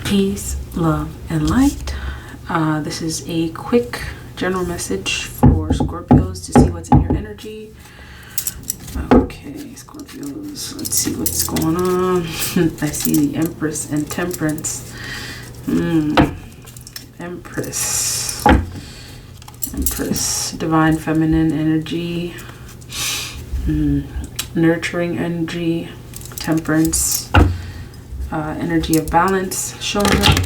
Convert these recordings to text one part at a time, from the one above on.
Peace, love, and light. This is a quick general message for Scorpios to see what's in your energy. Okay, Scorpios, let's see what's going on. I see the Empress and Temperance. Empress, divine feminine energy, nurturing energy, Temperance, energy of balance showing up.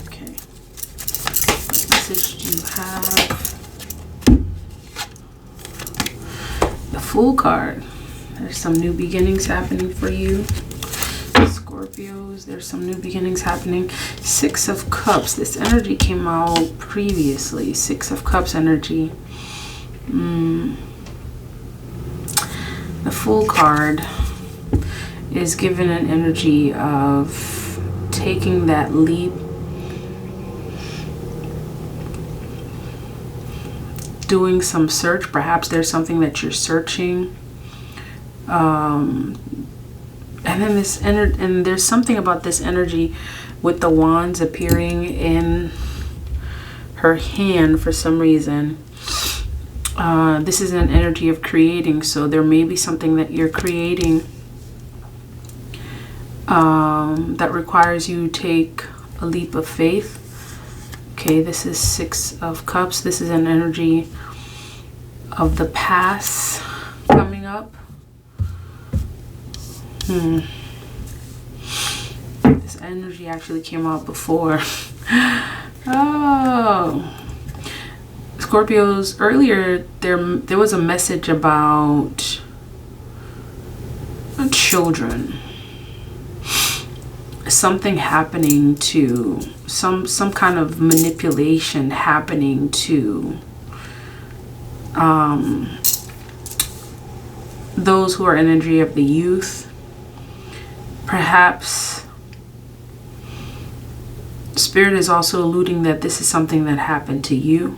Okay, what message do you have? The Fool card. There's some new beginnings happening for you, Scorpios. There's some new beginnings happening. Six of Cups. This energy came out previously. Six of Cups energy. The Fool card is given an energy of taking that leap, doing some search. Perhaps there's something that you're searching, and then this energy, and there's something about this energy with the wands appearing in her hand for some reason. This is an energy of creating, so there may be something that you're creating that requires you to take a leap of faith. Okay, this is Six of Cups. This is an energy of the past coming up. This energy actually came out before. Oh, Scorpios, earlier there was a message about children. Something happening to some kind of manipulation happening to those who are energy of the youth. Perhaps Spirit is also alluding that this is something that happened to you.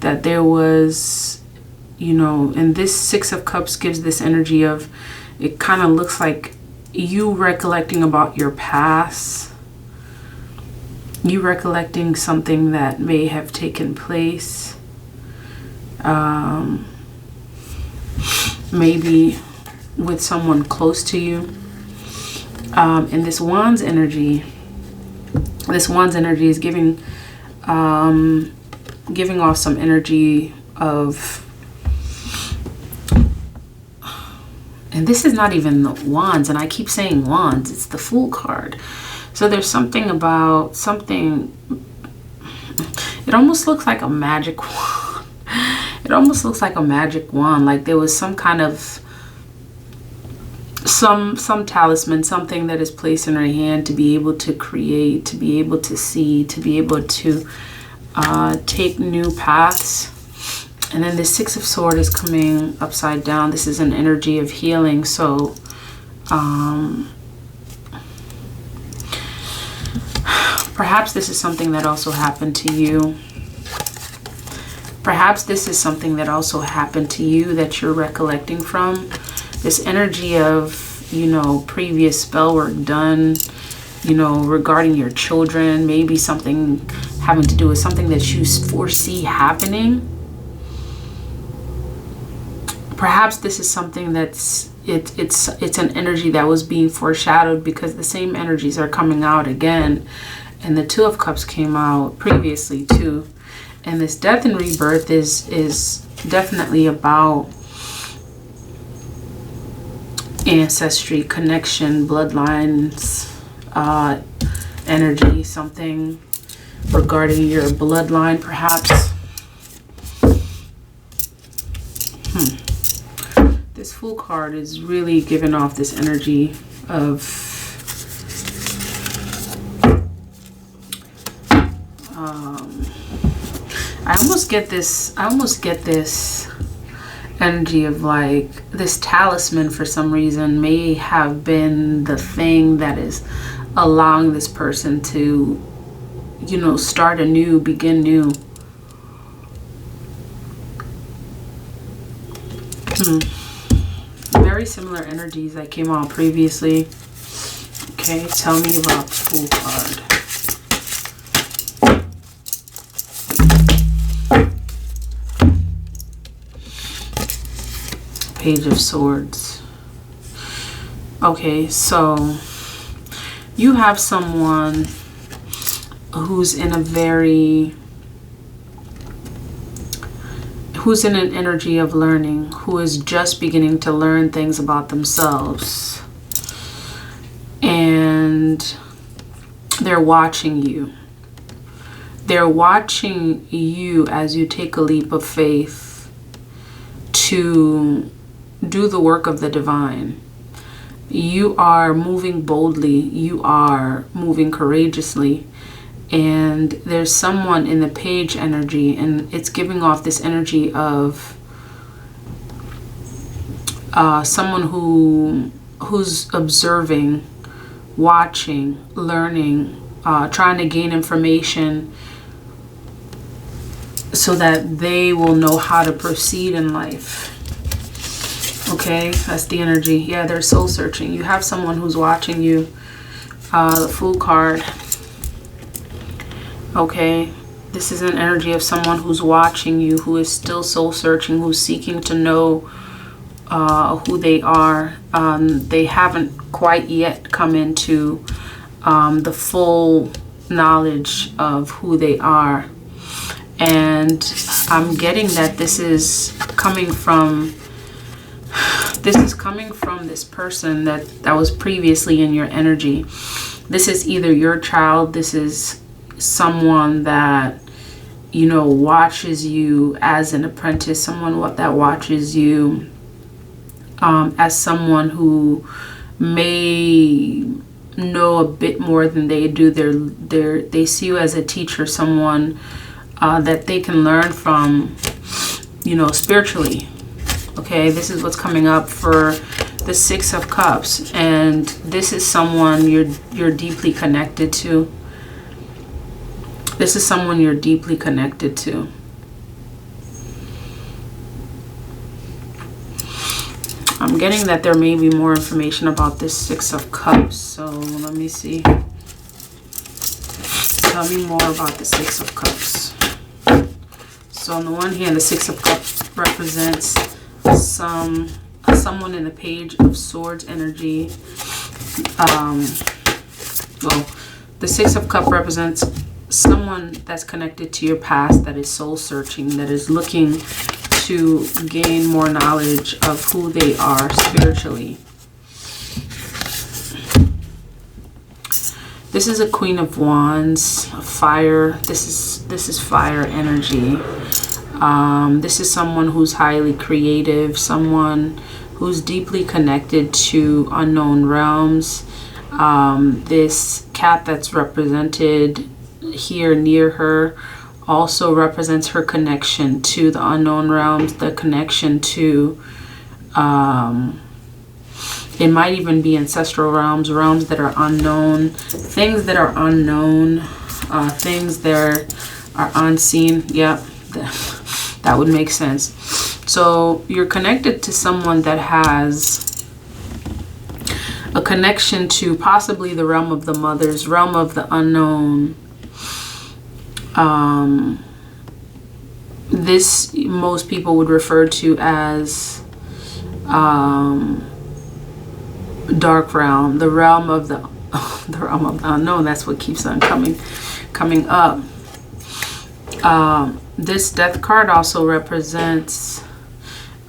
That there was, and this Six of Cups gives this energy of, it kind of looks like you recollecting about your past. You recollecting something that may have taken place. Maybe with someone close to you. And this Wands energy is giving off some energy of, and this is not even the Wands, and I keep saying Wands, it's the Fool card. So there's something about something, it almost looks like a magic wand. It almost looks like a magic wand, like there was some kind of some talisman, something that is placed in her hand to be able to create, to be able to see, to be able to take new paths. And then the Six of Swords is coming upside down. This is an energy of healing. So perhaps this is something that also happened to you. Perhaps this is something that also happened to you that you're recollecting from. This energy of, previous spell work done, regarding your children. Maybe something having to do with something that you foresee happening. Perhaps this is something that's, it's an energy that was being foreshadowed, because the same energies are coming out again. And the Two of Cups came out previously too. And this death and rebirth is definitely about ancestry, connection, bloodlines, energy, something regarding your bloodline perhaps. This Fool card is really giving off this energy of I almost get this energy of like this talisman for some reason may have been the thing that is allowing this person to, start anew, begin new. Very similar energies that came out previously. Okay, tell me about the Fool card. Page of Swords. Okay, so you have someone who's in an energy of learning, who is just beginning to learn things about themselves. And they're watching you. They're watching you as you take a leap of faith to do the work of the divine. You are moving boldly. You are moving courageously. And there's someone in the page energy, and it's giving off this energy of someone who's observing, watching, learning, trying to gain information so that they will know how to proceed in life. Okay, that's the energy. Yeah, they're soul searching. You have someone who's watching you. The Fool card. Okay, this is an energy of someone who's watching you, who is still soul searching, who's seeking to know who they are. They haven't quite yet come into the full knowledge of who they are. And I'm getting that this is coming from this person that was previously in your energy. This is either your child, this is someone that, you know, watches you as an apprentice, someone that watches you as someone who may know a bit more than they do. They see you as a teacher, someone that they can learn from, you know, spiritually. Okay, this is what's coming up for the Six of Cups, and this is someone you're deeply connected to. This is someone you're deeply connected to. I'm getting that there may be more information about this Six of Cups. So let me see. Tell me more about the Six of Cups. So on the one hand, the Six of Cups represents someone in the Page of Swords energy. Well, the Six of Cups represents someone that's connected to your past, that is soul searching, that is looking to gain more knowledge of who they are spiritually. This is a Queen of Wands, fire. This is fire energy. This is someone who's highly creative, someone who's deeply connected to unknown realms. This cat that's represented here near her also represents her connection to the unknown realms, the connection to it might even be ancestral realms that are unknown, things that are unknown, things that are unseen. Yep, that would make sense. So you're connected to someone that has a connection to possibly the realm of the mothers, realm of the unknown. This most people would refer to as dark realm, the realm of the realm of the unknown. That's what keeps on coming up. This Death card also represents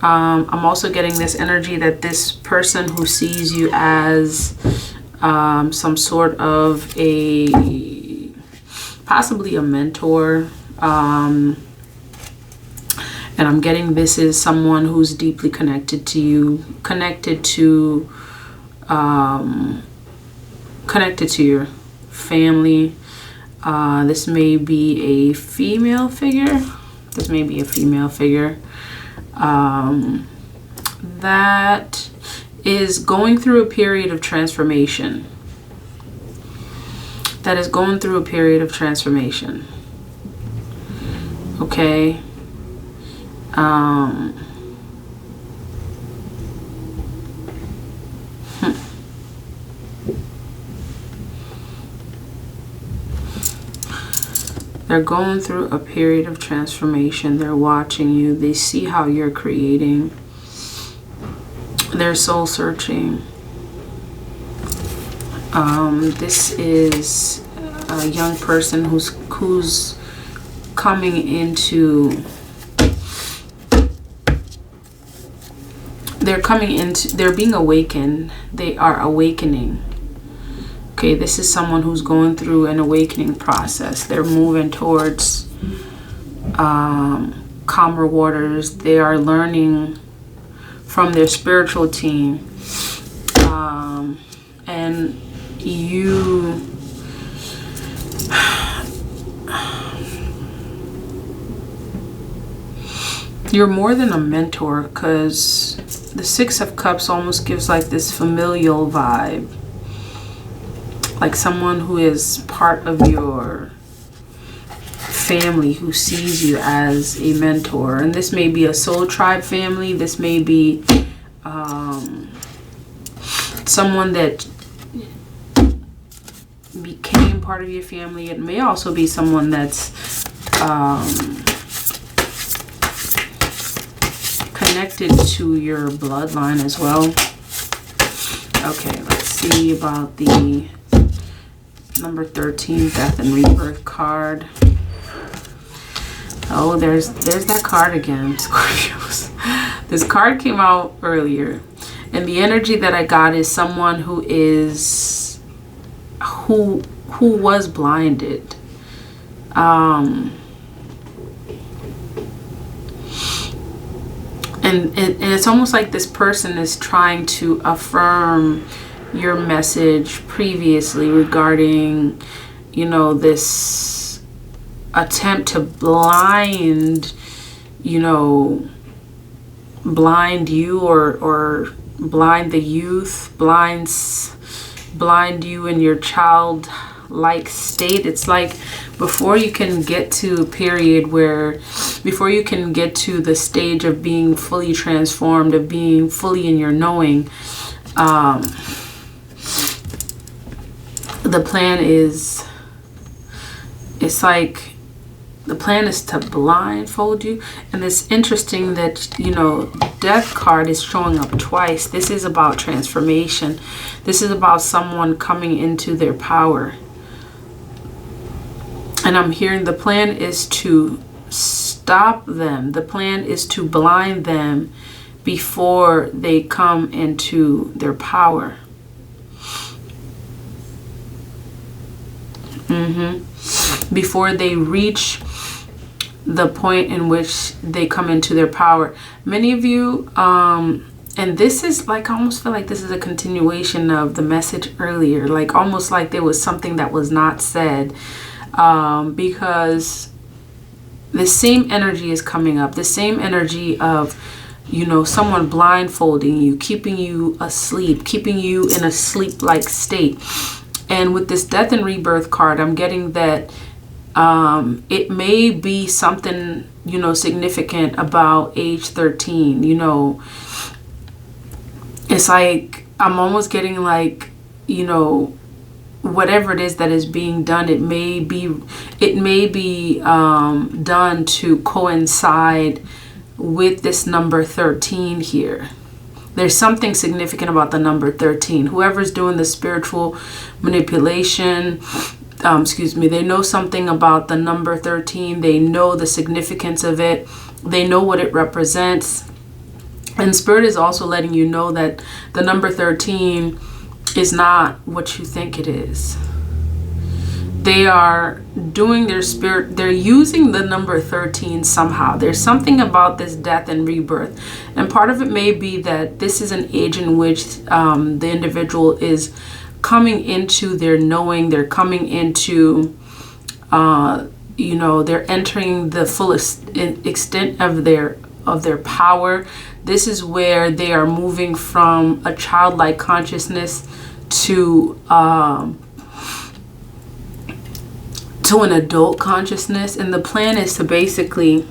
I'm also getting this energy that this person who sees you as some sort of possibly a mentor, and I'm getting this is someone who's deeply connected to you, connected to your family. This may be a female figure. That is going through a period of transformation. Okay. They're going through a period of transformation. They're watching you. They see how you're creating. They're soul searching. This is a young person who's coming into, they're being awakened. They are awakening. Okay, this is someone who's going through an awakening process. They're moving towards calmer waters. They are learning from their spiritual team. And you're more than a mentor, because the Six of Cups almost gives like this familial vibe. Like someone who is part of your family, who sees you as a mentor. And this may be a soul tribe family. This may be someone that became part of your family. It may also be someone that's connected to your bloodline as well. Okay, let's see about the number 13, Death and Rebirth card. Oh, there's that card again, Scorpios. This card came out earlier, and the energy that I got is someone who was blinded. And it's almost like this person is trying to affirm your message previously regarding, you know, this attempt to blind you or blind the youth, blind you in your childlike state. It's like before you can get to a period before you can get to the stage of being fully transformed, of being fully in your knowing, the plan is, the plan is to blindfold you. And it's interesting that, Death card is showing up twice. This is about transformation. This is about someone coming into their power. And I'm hearing the plan is to stop them. The plan is to blind them before they come into their power. Before they reach the point in which they come into their power. Many of you, and this is like, I almost feel like this is a continuation of the message earlier, like almost like there was something that was not said, because the same energy is coming up, the same energy of, someone blindfolding you, keeping you asleep, keeping you in a sleep-like state. And with this Death and Rebirth card, I'm getting that it may be something, significant about age 13. It's like, I'm almost getting like, whatever it is that is being done, it may be done to coincide with this number 13 here. There's something significant about the number 13. Whoever's doing the spiritual manipulation, they know something about the number 13. They know the significance of it. They know what it represents. And Spirit is also letting you know that the number 13 is not what you think it is. They are doing their spirit, they're using the number 13 somehow. There's something about this death and rebirth. And part of it may be that this is an age in which the individual is coming into their knowing. They're coming into, they're entering the fullest extent of their power. This is where they are moving from a childlike consciousness to an adult consciousness. And the plan is to basically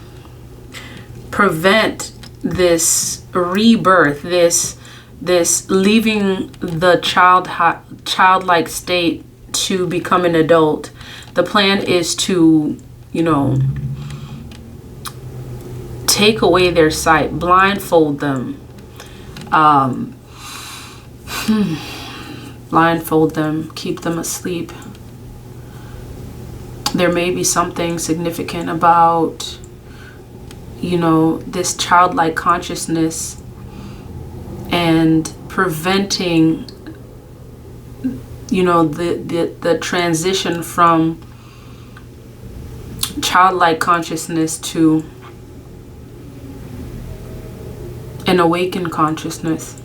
prevent this rebirth, this leaving the childlike state to become an adult. The plan is to you know, take away their sight, blindfold them, blindfold them, keep them asleep. There may be something significant about, you know, this childlike consciousness and preventing, you know, the transition from childlike consciousness to an awakened consciousness.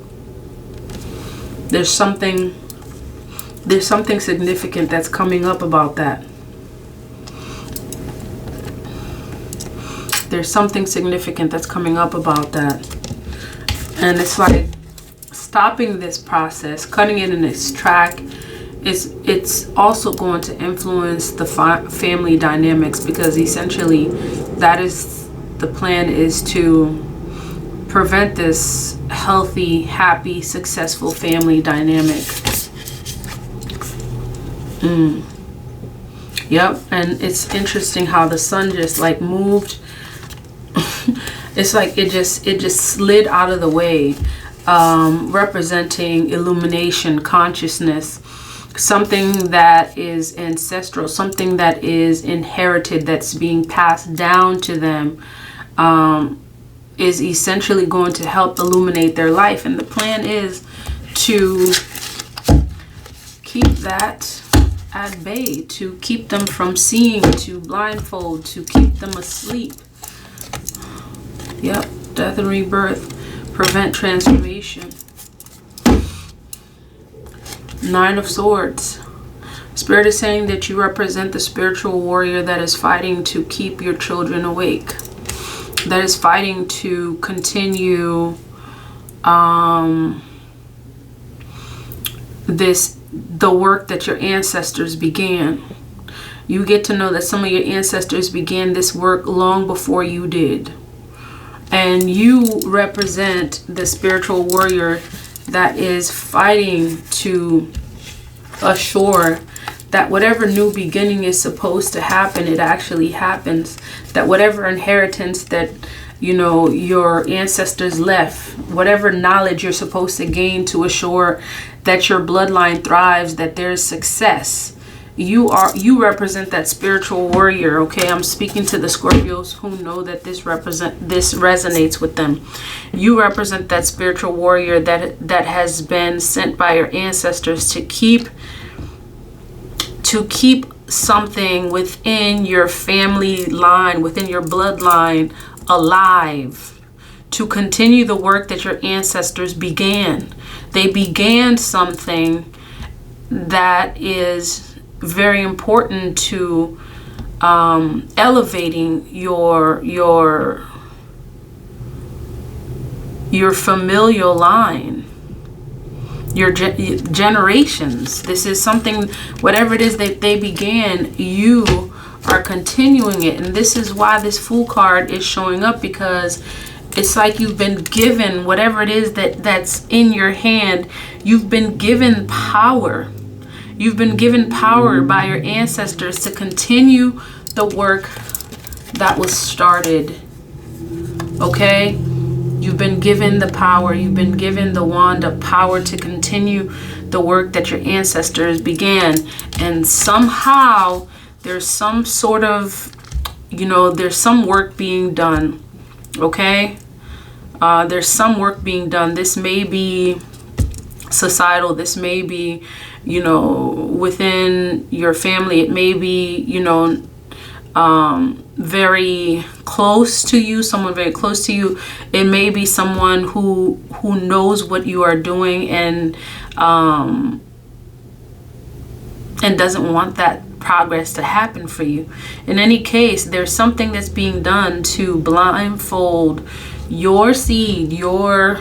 There's something significant that's coming up about that. There's something significant that's coming up about that. And it's like stopping this process, cutting it in its track, it's also going to influence the family dynamics, because essentially that is the plan, is to prevent this healthy, happy, successful family dynamic. Yep. And it's interesting how the sun just like moved. It's like it just slid out of the way, representing illumination, consciousness, something that is ancestral, something that is inherited, that's being passed down to them, is essentially going to help illuminate their life. And the plan is to keep that at bay, to keep them from seeing, to blindfold, to keep them asleep. Yep, death and rebirth, prevent transformation. 9 of Swords. Spirit is saying that you represent the spiritual warrior that is fighting to keep your children awake, that is fighting to continue the work that your ancestors began. You get to know that some of your ancestors began this work long before you did. And you represent the spiritual warrior that is fighting to assure that whatever new beginning is supposed to happen, it actually happens. That whatever inheritance that, you know, your ancestors left, whatever knowledge you're supposed to gain to assure that your bloodline thrives, that there's success. You represent that spiritual warrior, okay? I'm speaking to the Scorpios who know that this resonates with them. You represent that spiritual warrior that has been sent by your ancestors to keep something within your family line, within your bloodline alive, to continue the work that your ancestors began. They began something that is very important to elevating your familial line, your generations. This is something, whatever it is that they began, you are continuing it. And this is why this Fool card is showing up, because it's like you've been given whatever it is that's in your hand. You've been given power. You've been given power by your ancestors to continue the work that was started. Okay? You've been given the power. You've been given the wand of power to continue the work that your ancestors began. And somehow there's some sort of, you know, there's some work being done. Okay? There's some work being done. This may be societal. This may be, you know, within your family. It may be, you know, very close to you, someone very close to you. It may be someone who knows what you are doing and doesn't want that progress to happen for you. In any case, there's something that's being done to blindfold your seed, your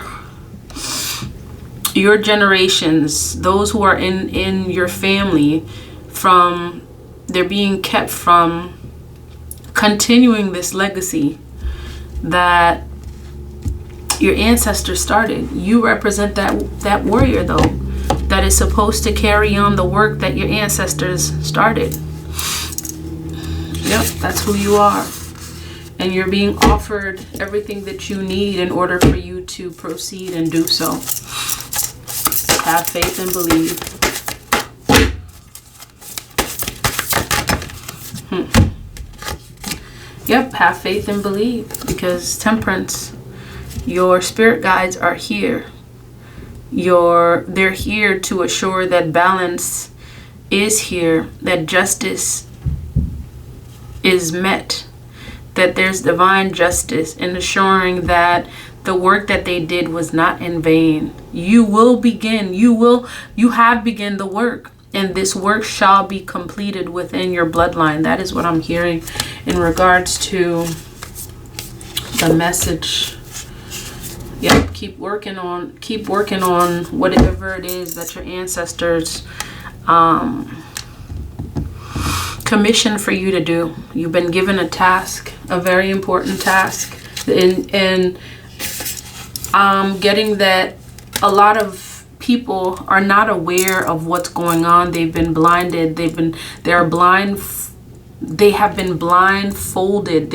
generations, those who are in your family, from they're being kept from continuing this legacy that your ancestors started. You represent that warrior, though, that is supposed to carry on the work that your ancestors started. Yep. That's who you are. And you're being offered everything that you need in order for you to proceed and do so. Have faith and believe. Yep, have faith and believe. Because Temperance, your spirit guides are here. They're here to assure that balance is here, that justice is met, that there's divine justice, in assuring that the work that they did was not in vain. You will begin, you have begun the work, and this work shall be completed within your bloodline. That is what I'm hearing in regards to the message. Yep, keep working on whatever it is that your ancestors commission for you to do. You've been given a task, a very important task, and getting that a lot of people are not aware of what's going on. They've been blinded. They have been blindfolded.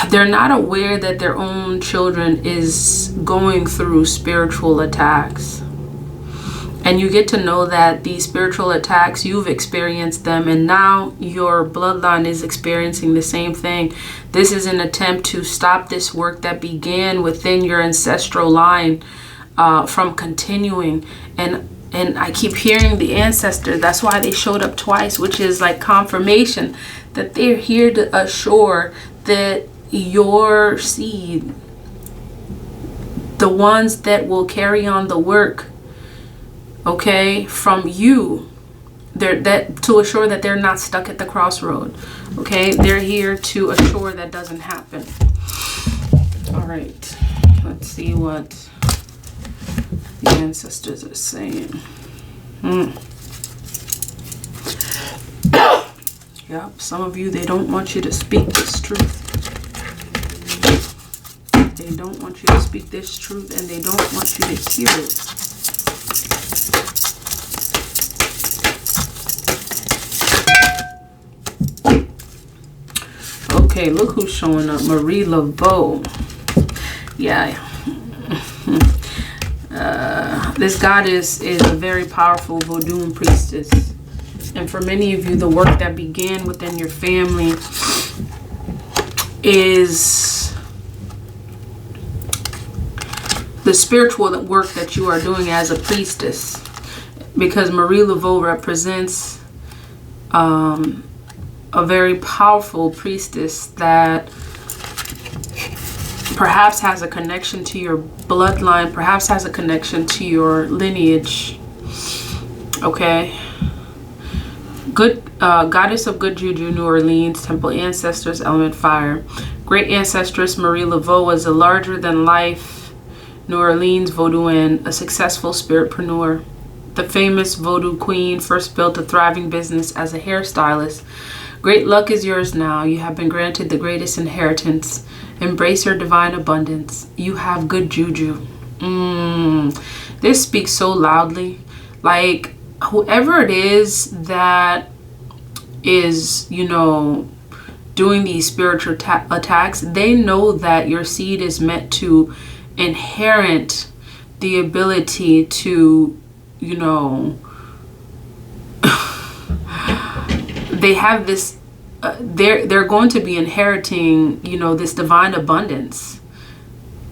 They're not aware that their own children is going through spiritual attacks. And you get to know that these spiritual attacks, you've experienced them, and now your bloodline is experiencing the same thing. This is an attempt to stop this work that began within your ancestral line from continuing. And I keep hearing the ancestor. That's why they showed up twice, which is like confirmation that they're here to assure that your seed, the ones that will carry on the work, okay, from you, to assure that they're not stuck at the crossroad. Okay, they're here to assure that doesn't happen. All right, let's see what the ancestors are saying. Yep, some of you, they don't want you to speak this truth. They don't want you to speak this truth, and they don't want you to hear it. Okay, look who's showing up. Marie Laveau. Yeah. This goddess is a very powerful Vodun priestess. And for many of you, the work that began within your family is the spiritual work that you are doing as a priestess. Because Marie Laveau represents a very powerful priestess that perhaps has a connection to your bloodline, perhaps has a connection to your lineage. Okay. Good goddess of good juju, New Orleans, temple ancestors, element fire. Great ancestress Marie Laveau was a larger-than-life New Orleans Vodouin, a successful spiritpreneur. The famous Vodou queen first built a thriving business as a hairstylist. Great luck is yours now. You have been granted the greatest inheritance. Embrace your divine abundance. You have good juju. This speaks so loudly. Like, whoever it is that is, doing these spiritual attacks, they know that your seed is meant to inherit the ability to, they have this, they're going to be inheriting, this divine abundance.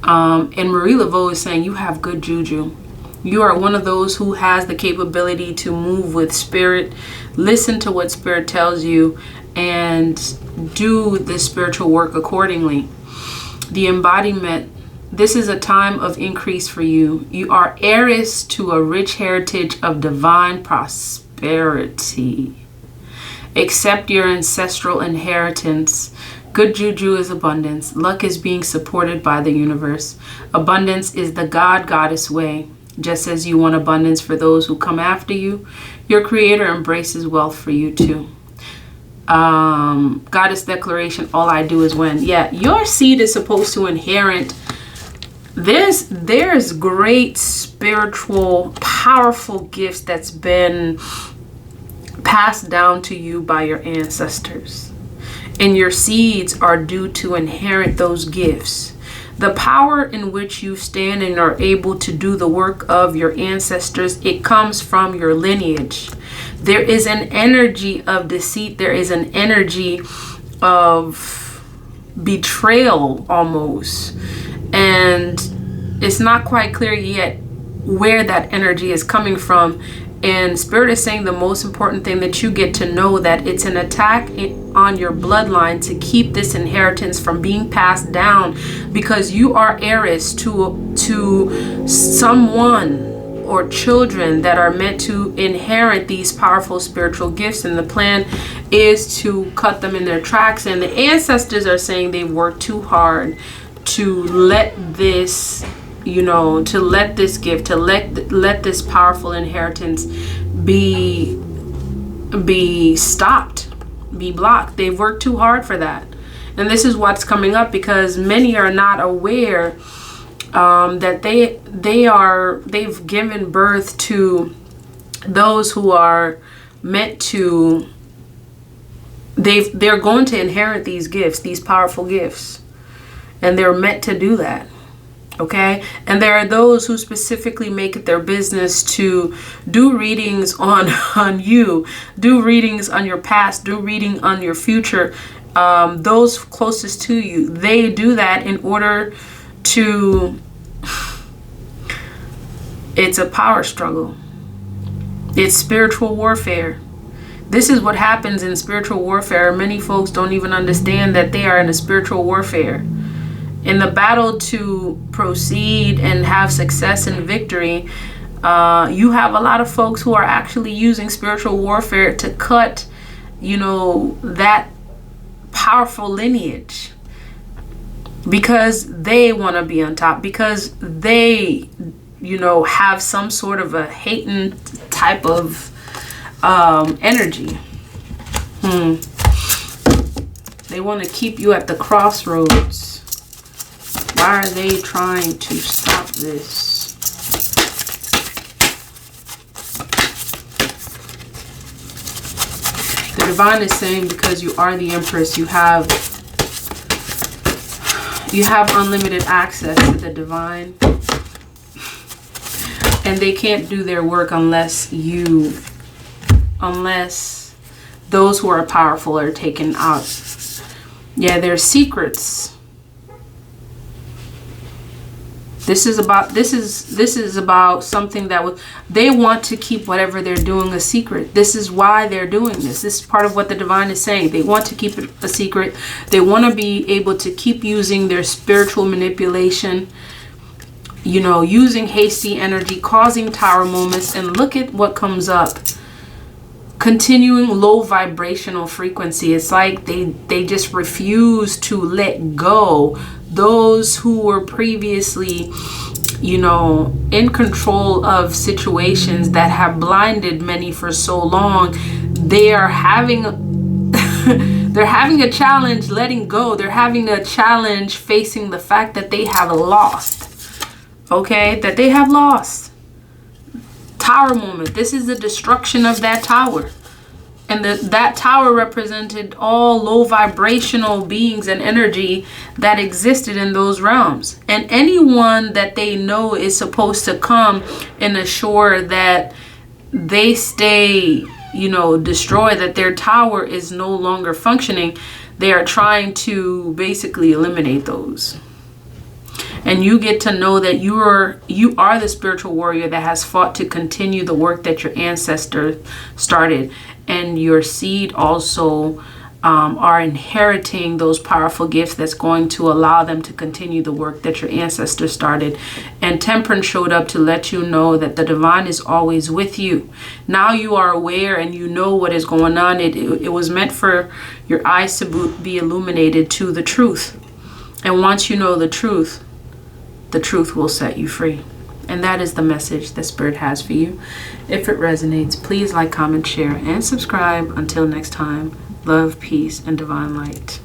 And Marie Laveau is saying you have good juju. You are one of those who has the capability to move with spirit, listen to what spirit tells you, and do the spiritual work accordingly. The embodiment, this is a time of increase for you. You are heiress to a rich heritage of divine prosperity. Accept your ancestral inheritance. Good juju is abundance. Luck is being supported by the universe. Abundance is the goddess way. Just as you want abundance for those who come after you, your creator embraces wealth for you too. Goddess declaration, all I do is win. Yeah, your seed is supposed to inherit this. There's great spiritual, powerful gifts that's been passed down to you by your ancestors. and your seeds are due to inherit those gifts. The power in which you stand and are able to do the work of your ancestors, it comes from your lineage. There is an energy of deceit. There is an energy of betrayal almost. And it's not quite clear yet where that energy is coming from. And Spirit is saying the most important thing that you get to know, that it's an attack on your bloodline to keep this inheritance from being passed down, because you are heiress to someone or children that are meant to inherit these powerful spiritual gifts, and the plan is to cut them in their tracks. And the ancestors are saying they've worked too hard to let this, to let this gift, to let this powerful inheritance be stopped, be blocked. They've worked too hard for that. And this is what's coming up, because many are not aware that they've given birth to those who are meant to, they're going to inherit these gifts, these powerful gifts, and they're meant to do that. Okay, and there are those who specifically make it their business to do readings on you, do readings on your past, do reading on your future. Those closest to you, they do that in order to, it's a power struggle. It's spiritual warfare. This is what happens in spiritual warfare. Many folks don't even understand that they are in a spiritual warfare. In the battle to proceed and have success and victory, you have a lot of folks who are actually using spiritual warfare to cut, that powerful lineage, because they want to be on top, because they, have some sort of a hating type of energy. They want to keep you at the crossroads. Why are they trying to stop this? The divine is saying, because you are the Empress, you have unlimited access to the divine. And they can't do their work unless those who are powerful are taken out. Yeah, there's secrets. This is about something that they want to keep whatever they're doing a secret. This is why they're doing this. This is part of what the divine is saying. They want to keep it a secret. They want to be able to keep using their spiritual manipulation, using hasty energy, causing tower moments. And look at what comes up. Continuing low vibrational frequency. It's like they just refuse to let go. Those who were previously, in control of situations that have blinded many for so long, they are having a challenge letting go. They're having a challenge facing the fact that they have lost. Okay, that they have lost. Tower moment. This is the destruction of that tower. And that tower represented all low vibrational beings and energy that existed in those realms. And anyone that they know is supposed to come and assure that they stay, destroy, that their tower is no longer functioning, they are trying to basically eliminate those. And you get to know that you are the spiritual warrior that has fought to continue the work that your ancestors started. And your seed also are inheriting those powerful gifts that's going to allow them to continue the work that your ancestors started. And Temperance showed up to let you know that the divine is always with you. Now you are aware and you know what is going on. It was meant for your eyes to be illuminated to the truth. And once you know the truth will set you free. And that is the message that Spirit has for you. If it resonates, please like, comment, share, and subscribe. Until next time, love, peace, and divine light.